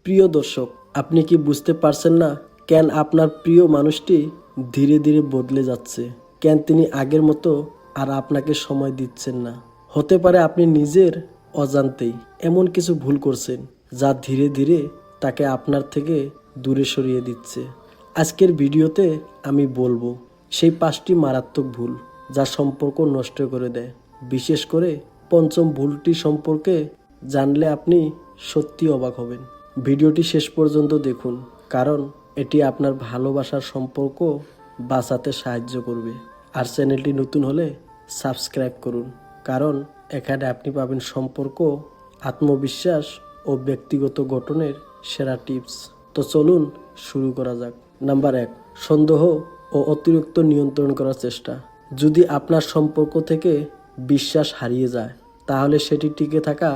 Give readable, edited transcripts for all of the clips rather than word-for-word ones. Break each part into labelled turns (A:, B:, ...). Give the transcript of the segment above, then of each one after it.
A: প্রিয় দর্শক, আপনি কি বুঝতে পারছেন না কেন আপনার প্রিয় মানুষটি ধীরে ধীরে বদলে যাচ্ছে? কেন তিনি আগের মতো আর আপনাকে সময় দিচ্ছেন না? হতে পারে আপনি নিজের অজান্তেই এমন কিছু ভুল করছেন যা ধীরে ধীরে তাকে আপনার থেকে দূরে সরিয়ে দিচ্ছে। আজকের ভিডিওতে আমি বলবো সেই 5টি মারাত্মক ভুল যা সম্পর্ক নষ্ট করে দেয়। বিশেষ করে পঞ্চম ভুলটি সম্পর্কে জানলে আপনি সত্যি অবাক হবেন। ভিডিওটি শেষ পর্যন্ত দেখুন, কারণ এটি আপনার ভালোবাসার সম্পর্ক বাঁচাতে সাহায্য করবে। আর চ্যানেলটি নতুন হলে সাবস্ক্রাইব করুন, কারণ এখানে আপনি পাবেন সম্পর্ক, আত্মবিশ্বাস ও ব্যক্তিগত গঠনের সেরা টিপস। তো চলুন শুরু করা যাক। নাম্বার 1, সন্দেহ ও অতিরিক্ত নিয়ন্ত্রণ করার চেষ্টা। যদি আপনার সম্পর্ক থেকে বিশ্বাস হারিয়ে যায়, তাহলে সেটি টিকে থাকা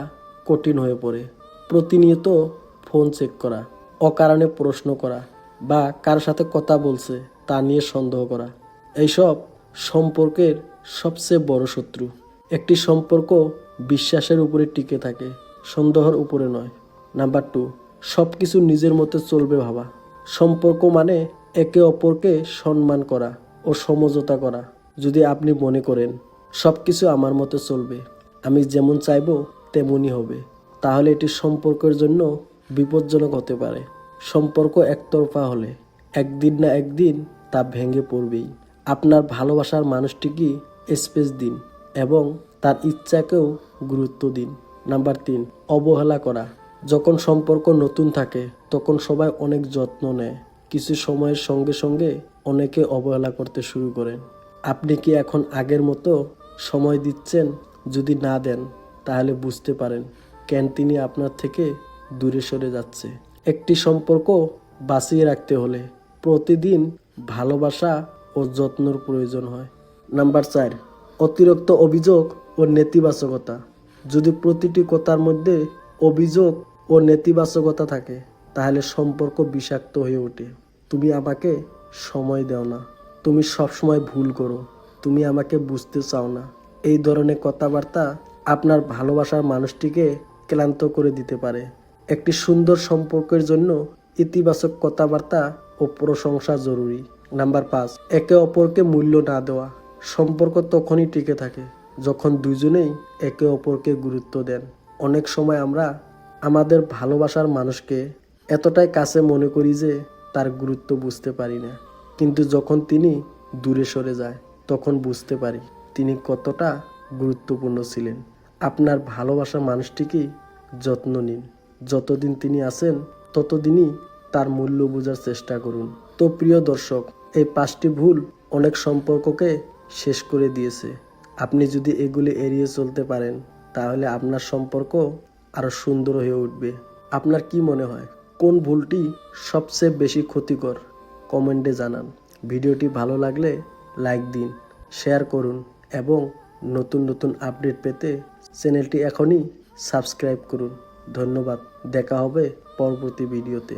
A: কঠিন হয়ে পড়ে। প্রতিনিয়ত ফোন চেক করা, অকারণে প্রশ্ন করা বা কার সাথে কথা বলছে তা নিয়ে সন্দেহ করা, এইসব সম্পর্কের সবচেয়ে বড় শত্রু। একটি সম্পর্ক বিশ্বাসের উপরে টিকে থাকে, সন্দেহের উপরে নয়। নাম্বার 2, সব কিছু নিজের মতো চলবে ভাবা। সম্পর্ক মানে একে অপরকে সম্মান করা ও সমঝোতা করা। যদি আপনি মনে করেন সব কিছু আমার মতো চলবে, আমি যেমন চাইবো তেমনই হবে, তাহলে এটি সম্পর্কের জন্য বিপজ্জনক হতে পারে। সম্পর্ক একতরফা হলে একদিন না একদিন তা ভেঙে পড়বেই। আপনার ভালোবাসার মানুষটিকে স্পেস দিন এবং তার ইচ্ছাকেও গুরুত্ব দিন। নাম্বার 3, অবহেলা করা। যখন সম্পর্ক নতুন থাকে তখন সবাই অনেক যত্ন নেয়। কিছু সময়ের সঙ্গে সঙ্গে অনেকে অবহেলা করতে শুরু করেন। আপনি কি এখন আগের মতো সময় দিচ্ছেন? যদি না দেন, তাহলে বুঝতে পারেন কেন তিনি আপনার থেকে দূরে সরে যাচ্ছে। একটি সম্পর্ক বাঁচিয়ে রাখতে হলে প্রতিদিন ভালোবাসা ও যত্নের প্রয়োজন হয়। নাম্বার 4, অতিরিক্ত অভিযোগ ও নেতিবাচকতা। যদি প্রতিটি কথার মধ্যে অভিযোগ ও নেতিবাচকতা থাকে, তাহলে সম্পর্ক বিষাক্ত হয়ে ওঠে। তুমি আমাকে সময় দাও না, তুমি সবসময় ভুল করো, তুমি আমাকে বুঝতে চাও না, এই ধরনের কথাবার্তা আপনার ভালোবাসার মানুষটিকে ক্লান্ত করে দিতে পারে। একটি সুন্দর সম্পর্কের জন্য ইতিবাচক কথাবার্তা ও প্রশংসা জরুরি। নাম্বার 5, একে অপরকে মূল্য না দেওয়া। সম্পর্ক তখনই টিকে থাকে যখন দুজনেই একে অপরকে গুরুত্ব দেন। অনেক সময় আমরা আমাদের ভালোবাসার মানুষকে এতটাই কাছে মনে করি যে তার গুরুত্ব বুঝতে পারি না, কিন্তু যখন তিনি দূরে সরে যায় তখন বুঝতে পারি তিনি কতটা গুরুত্বপূর্ণ ছিলেন। আপনার ভালোবাসার মানুষটিকে যত্ন নিন। যতদিন তিনি আছেন ততদিনই তার মূল্য বোঝার চেষ্টা করুন। তো প্রিয় দর্শক, এই 5টি ভুল অনেক সম্পর্ককে শেষ করে দিয়েছে। আপনি যদি এগুলি এড়িয়ে চলতে পারেন, তাহলে আপনার সম্পর্ক আরও সুন্দর হয়ে উঠবে। আপনার কি মনে হয় কোন ভুলটি সবচেয়ে বেশি ক্ষতিকর? কমেন্টে জানান। ভিডিওটি ভালো লাগলে লাইক দিন, শেয়ার করুন এবং নতুন নতুন আপডেট পেতে চ্যানেলটি এখনই সাবস্ক্রাইব করুন। ধন্যবাদ। দেখা হবে পরবর্তী ভিডিওতে।